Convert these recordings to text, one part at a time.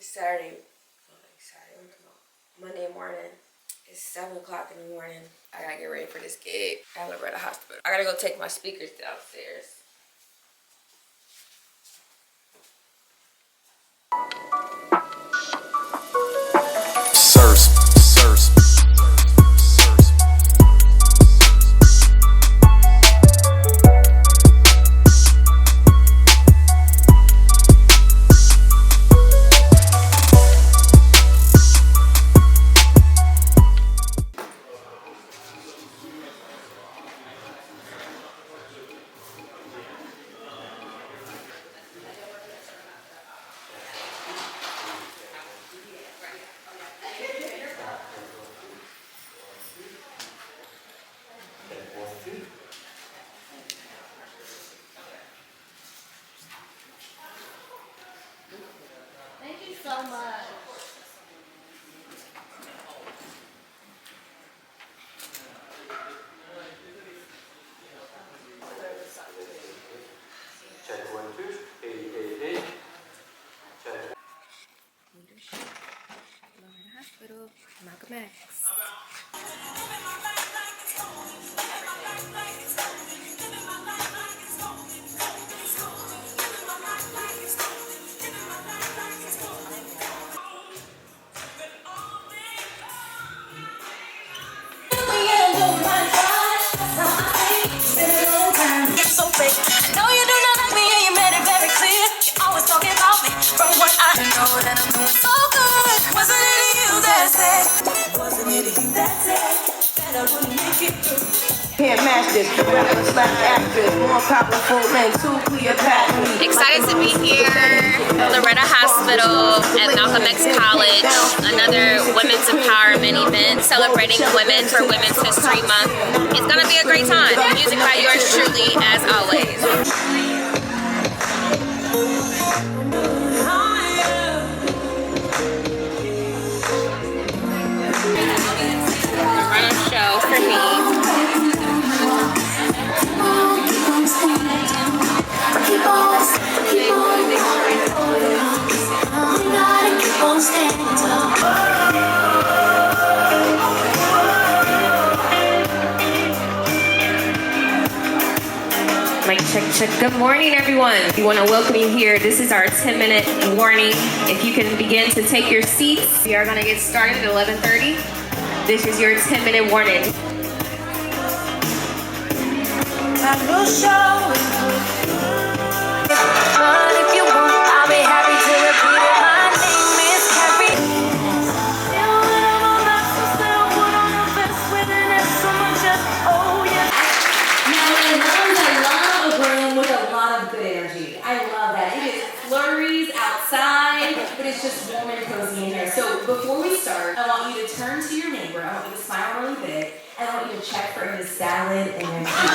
Saturday, Monday morning. It's 7 o'clock in the morning. I gotta get ready for this gig at Loretta Hospital. I gotta go take my speakers downstairs. Thank you so much. Check 1, 2, hey. Check. Leadership, Loretta Hospital, Malcolm X. So fake. No, you do not like me, and you made it very clear. You always talking about me from what I know that I'm doing so good. Wasn't it you that said? Wasn't it you that said that I wouldn't make it through? Can't match this. The rapper slash actress, more powerful than two Cleopatra. Excited to be here at Loretta Hospital at Malcolm X College, another women's empowerment event celebrating women for Women's History Month. It's gonna be a great time. Music by yours truly, as always. Run a show for me. Mic check. Good morning, everyone. We want to welcome you here. This is our 10-minute warning. If you can begin to take your seats, we are going to get started at 11:30. This is your 10-minute warning. I will show. But if you want, I'll be happy to repeat it. My name is Carrie. With a lot of good energy. I love that. It is flurries outside, but it's just warm and cozy in here. So before we start, I want you to turn to your neighbor. I want you to smile really big. And I want you to check for any salad in their teeth.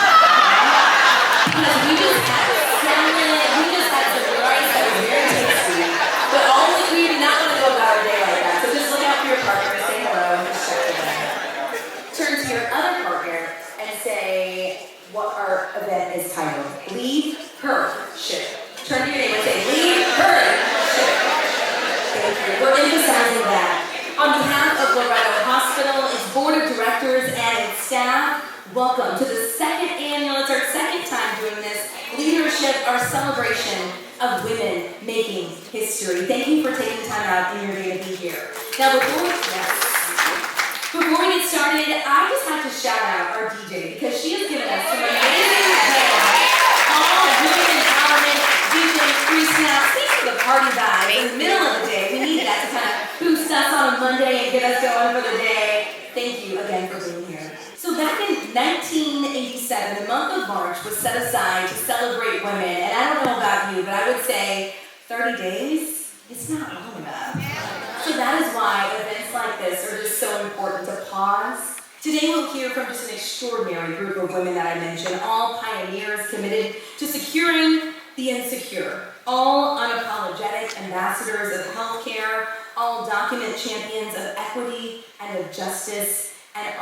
Because we just had salad, we just had some rice that was very tasty. But only we did not want to go about our day like that. So just look out for your partner, say hello, and just check for them. Turn to your other partner and say what our event is titled. Lead.HER.ship. Turn to your neighbor and say, Lead.HER.ship. Thank you. We're emphasizing that. On behalf of Loretta Hospital, its board of directors, and its staff, welcome to the second annual, it's our second time doing this, Leadership, our celebration of women making history. Thank you for taking time out in your day to be here. Now, before we get started, I just have to shout out our DJ because she has given us some amazing playlists. All women empowerment, DJ, free Snapz. These are the party vibes in the middle of the day. We need that to kind of boost us on a Monday and get us going for the day. Thank you again for being here. So back in 1987, the month of March was set aside to celebrate women. And I don't know about you, but I would say 30 days, it's not long enough. So that is why events like this are just so important to pause. Today we'll hear from just an extraordinary group of women that I mentioned, all pioneers committed to securing the insecure, all unapologetic ambassadors of healthcare, all document champions of equity and of justice, and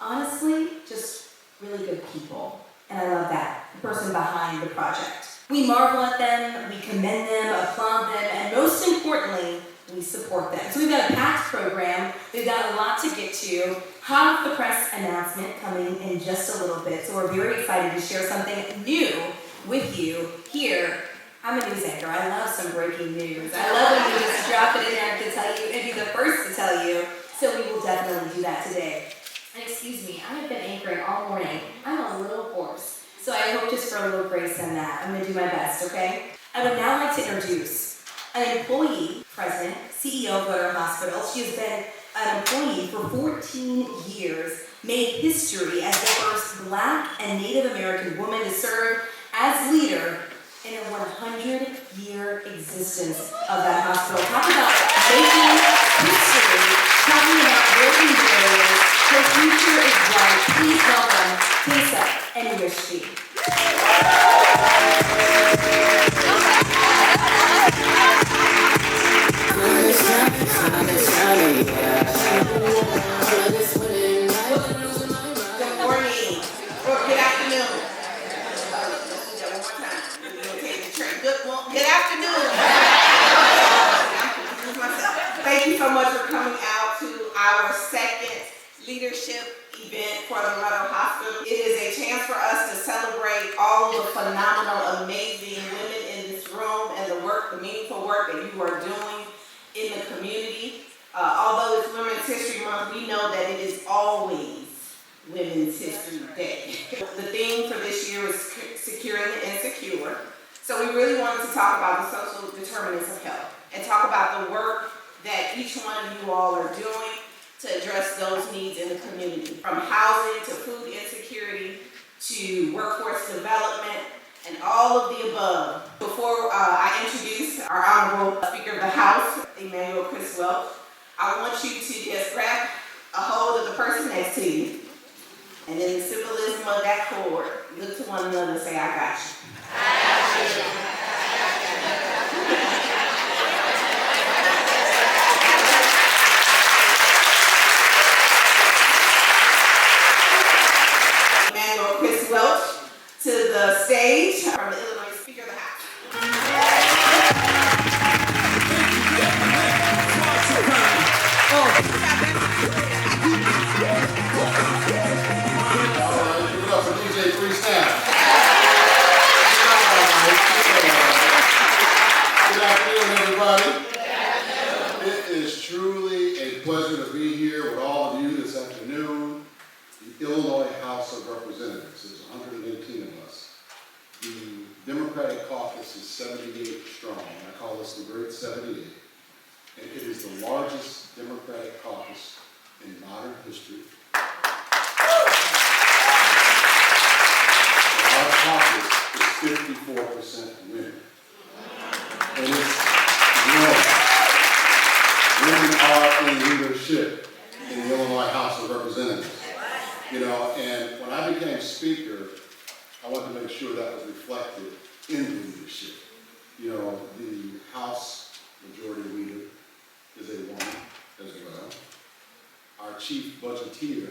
honestly, just really good people. And I love that, the person behind the project. We marvel at them, we commend them, applaud them, and most importantly, we support them. So we've got a packed program. We've got a lot to get to. Hot off the press announcement coming in just a little bit. So we're very excited to share something new with you here. I'm a news anchor. I love some breaking news. I love when we just drop it in there to tell you and be the first to tell you. So we will definitely do that today. And excuse me, I have been anchoring all morning. I'm a little hoarse. So I hope just for a little grace in that. I'm going to do my best, okay? I would now like to introduce an employee, president, CEO of Lead.HER Hospital. She has been an employee for 14 years, made history as the first Black and Native American woman to serve as leader in a 100-year existence of that hospital. Talk about making history, talking about breaking barriers. Her future is bright. Please welcome Lisa and Rishti. Good morning. Or good afternoon. Good afternoon. Thank you so much for coming out to our second leadership event for the Loretta Hospital. It is a chance for us to celebrate all of the phenomenal, amazing women in this room and the work, the meaningful work that you are doing in the community. Although it's Women's History Month, we know that it is always Women's History Day. The theme for this year is Securing the Insecure. So we really wanted to talk about the social determinants of health and talk about the work that each one of you all are doing to address those needs in the community, from housing to food insecurity to workforce development and all of the above. Before I introduce our Honorable Speaker of the House, Emmanuel Chris Welch, I want you to just grab a hold of the person next to you, and in the symbolism of that cord, look to one another and say, I got you. Emmanuel Chris Welch to the stage from the Illinois Speaker of the House. Give it up for DJ Snapz. Good afternoon, everybody. It is truly a pleasure to be here with all of you this afternoon. The Illinois House of Representatives, there's 118 of us. The Democratic caucus is 78 strong. I call this the Great 78. And it is the largest Democratic caucus in modern history. Our caucus is 54% women. And it's growing. Women are in leadership in the Illinois House of Representatives. You know, and when I became Speaker, I wanted to make sure that was reflected in the leadership. You know, the House Majority Leader is a woman as well. Our Chief Budgeteer,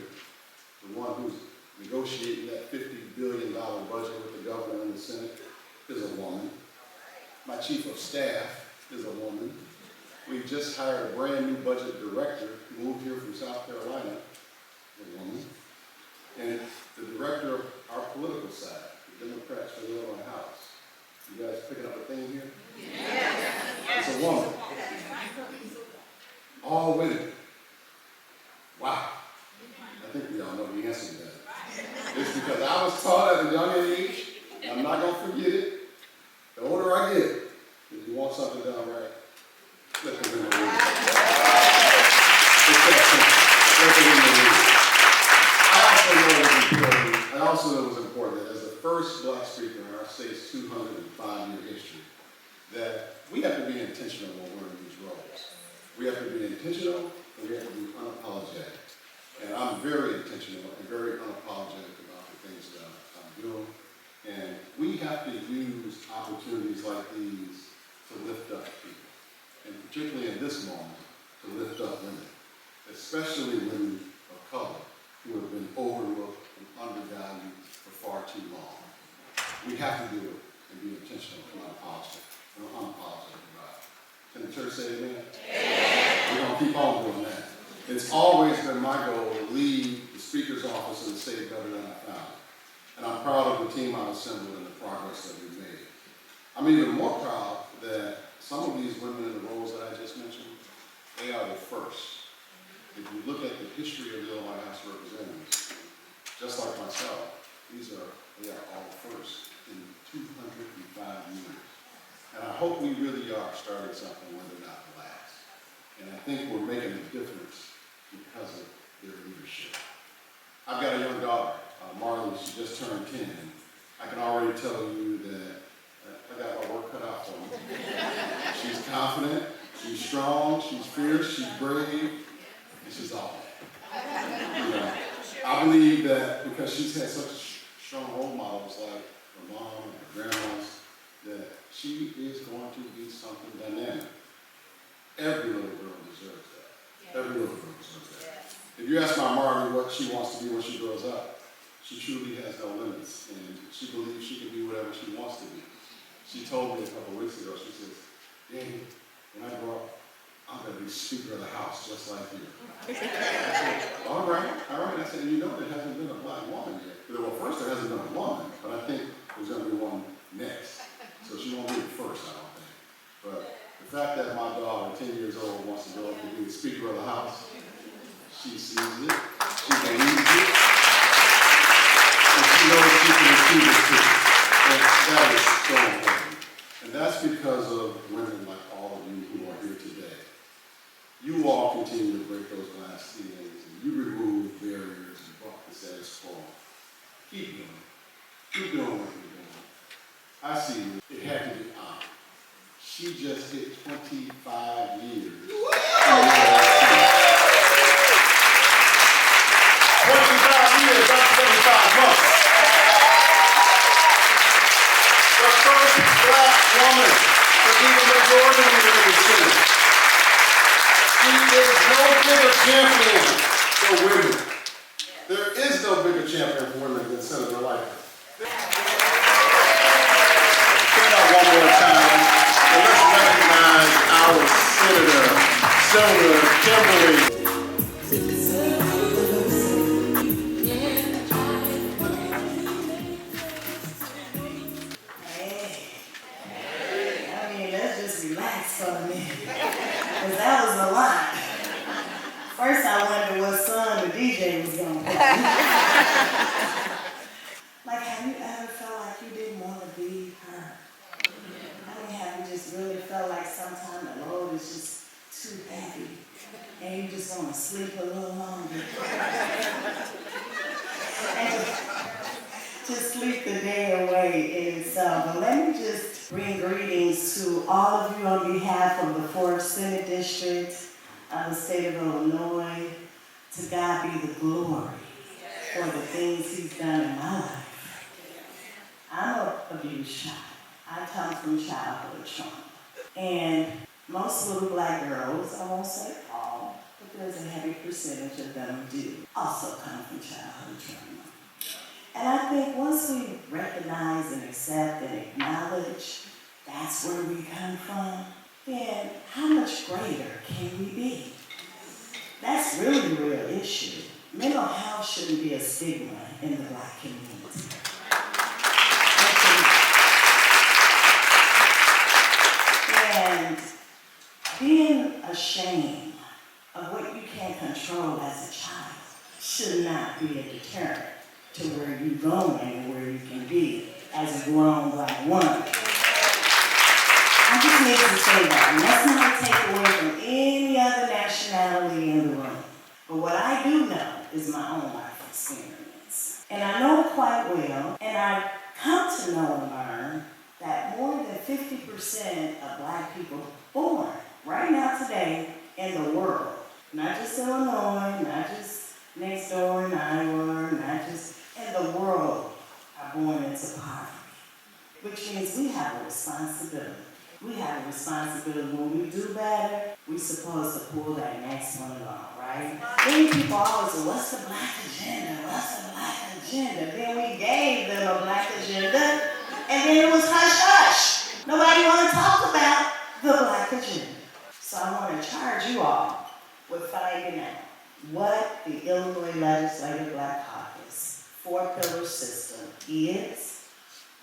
the one who's negotiating that $50 billion budget with the governor and the Senate, is a woman. My Chief of Staff is a woman. We've just hired a brand new budget director who moved here from South Carolina, a woman. And the director of our political side, the Democrats for the Illinois House. You guys picking up a theme here? Yeah. It's a woman. All women. Wow. I think we all know the answer to that. It's because I was taught at a young age, and I'm not going to forget it. The older I get, if you want something done right, let the women lead. It's that simple. Let the women lead. I also know it was important that as the first Black speaker in our state's 205-year history, that we have to be intentional when we're in these roles. We have to be intentional and we have to be unapologetic. And I'm very intentional and very unapologetic about the things that I'm doing. And we have to use opportunities like these to lift up people. And particularly in this moment, to lift up women, especially women of color who have been overlooked and undervalued for far too long. We have to do it and be intentional and unapologetic about it. Can the church say amen? Amen. We're going to keep on doing that. It's always been my goal to leave the Speaker's office in the state better than I found it. And I'm proud of the team I've assembled and the progress that we've made. I'm even more proud that some of these women in the roles that I just mentioned, they are the first. If you look at the history of the Illinois House of Representatives, just like myself, they are all first in 205 years. And I hope we really are starting something where they're not the last. And I think we're making a difference because of their leadership. I've got a young daughter, Marley, she just turned 10. And I can already tell you that I got my work cut out for me. She's confident, she's strong, she's fierce, she's brave, and she's all that. I believe that because she's had such strong role models like her mom and her grandmas, that she is going to be something dynamic. Every little girl deserves that. Every little girl deserves that. If you ask my Marley what she wants to be when she grows up, she truly has no limits, and she believes she can be whatever she wants to be. She told me a couple of weeks ago, she says, "Dang, when I grow up, I'm going to be Speaker of the House just like you." I said, all right. I said, you know, there hasn't been a black woman yet. Well, first there hasn't been a woman, but I think there's going to be one next. So she won't be the first, I don't think. But the fact that my daughter, 10 years old, wants to go up and be the Speaker of the House, she sees it, she believes it, and she knows she can achieve it too. And that is so important. And that's because of women like all of you who are here today. You all continue to break those glass ceilings, and you remove barriers and buck the status quo. Keep doing it. Keep doing what you're doing. I see it had to be honored. She just hit 25 years. 25 years, that's 25 months. The first black woman to be the majority leader in the Senate. She is no bigger champion for women. There is no bigger champion for women than Senator Leiter. Stand up one more time, and let's recognize our Senator Kimberly. Relax for a minute, because that was a lot. First I wondered what song the DJ was going to play. Like, have you ever felt like you didn't want to be her? I mean, have you just really felt like sometimes the load is just too heavy and you just want to sleep a little longer? And to sleep the day away in itself. But let me just bring greetings to all of you on behalf of the 4th Senate District of the state of Illinois. To God be the glory for the things He's done in my life. I'm an abused child. I come from childhood trauma. And most little black girls, I won't say all, but there's a heavy percentage of them do also come from childhood trauma. And I think once we recognize and accept and acknowledge that's where we come from, then how much greater can we be? That's really the real issue. Mental health shouldn't be a stigma in the black community. And being ashamed of what you can't control as a child should not be a deterrent to where you're going and where you can be as a grown black woman. I just need to say that. And that's not a takeaway from any other nationality in the room. But what I do know is my own life experience. And I know it quite well, and I've come to know and learn that more than 50% of black people born right now today in the world, not just Illinois, not just next door in Iowa, not just in the world, are born into poverty. Which means we have a responsibility. We have a responsibility. When we do better, we're supposed to pull that next one along, right? Then people always say, what's the black agenda? What's the black agenda? Then we gave them a black agenda, and then it was hush-hush. Nobody want to talk about the black agenda. So I want to charge you all with finding out what the Illinois Legislative Black Caucus 4-pillar system is,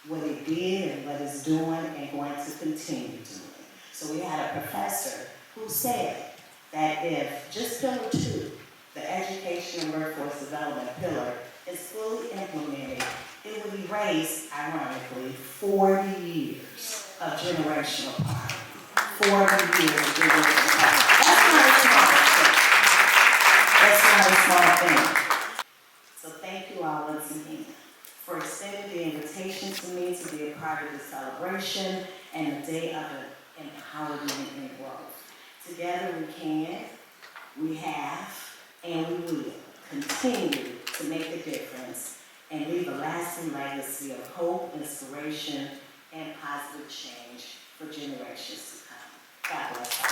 what it did and what it's doing and going to continue doing. So we had a professor who said that if just pillar 2, the education and workforce development pillar, is fully implemented, it would erase, ironically, 40 years of generational poverty. 40 years of generational poverty. That's not a small thing. So thank you all once again for extending the invitation to me to be a part of the celebration and the day of empowerment and growth. Together we can, we have, and we will continue to make a difference and leave a lasting legacy of hope, inspiration, and positive change for generations to come. God bless you.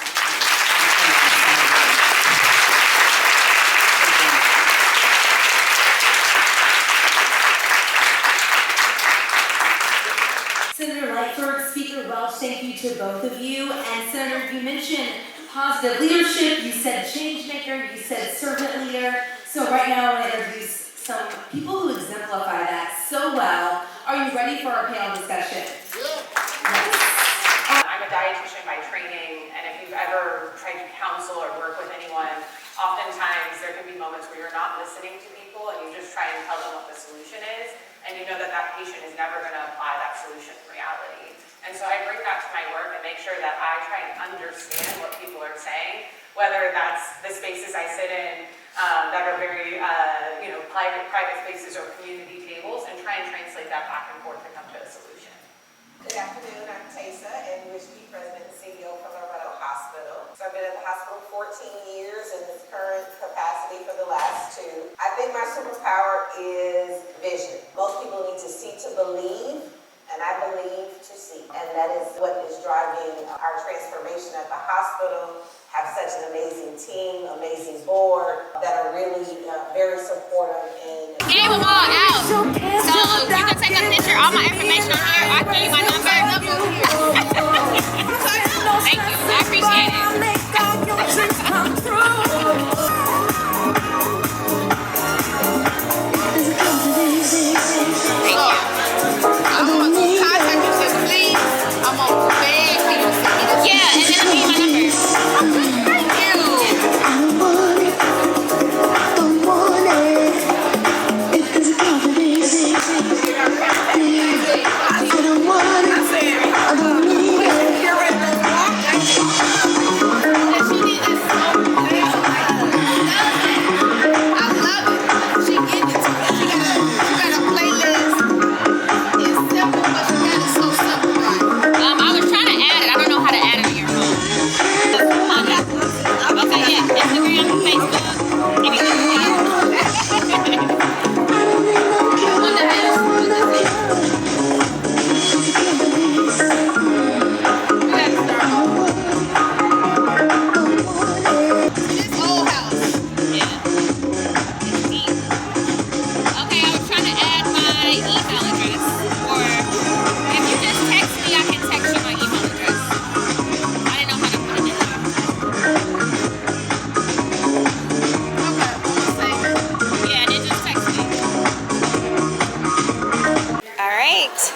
Senator Lightford, Speaker Welch, thank you to both of you. And Senator, you mentioned positive leadership, you said change maker, you said servant leader. So right now I want to introduce some people who exemplify that so well. Are you ready for our panel discussion? I'm a dietitian by training, and if you've ever tried to counsel or work with anyone, oftentimes there can be moments where you're not listening to people and you just try and tell them what the solution is, and you know that that patient is never going to apply that solution in reality. And so I bring that to my work and make sure that I try and understand what people are saying, whether that's the spaces I sit in that are very private spaces or community tables, and try and translate that back and forth to come to a solution. Good afternoon, I'm Taysa, and UHB President and CEO for Loretta Hospital. So I've been at the hospital 14 years in this current capacity for the last 2. I think my superpower is vision. Most people need to see to believe, and I believe to see. And that is what is driving our transformation at the hospital. Have such an amazing team, amazing board that are really very supportive and Gave them all out. So you can take a picture. All my information on here. I give you my number. Thank you. I appreciate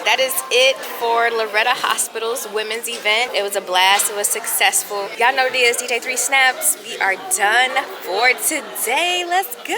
That is it for Loretta Hospital's women's event. It was a blast. It was successful. Y'all know this, DJ3 Snapz. We are done for today. Let's go.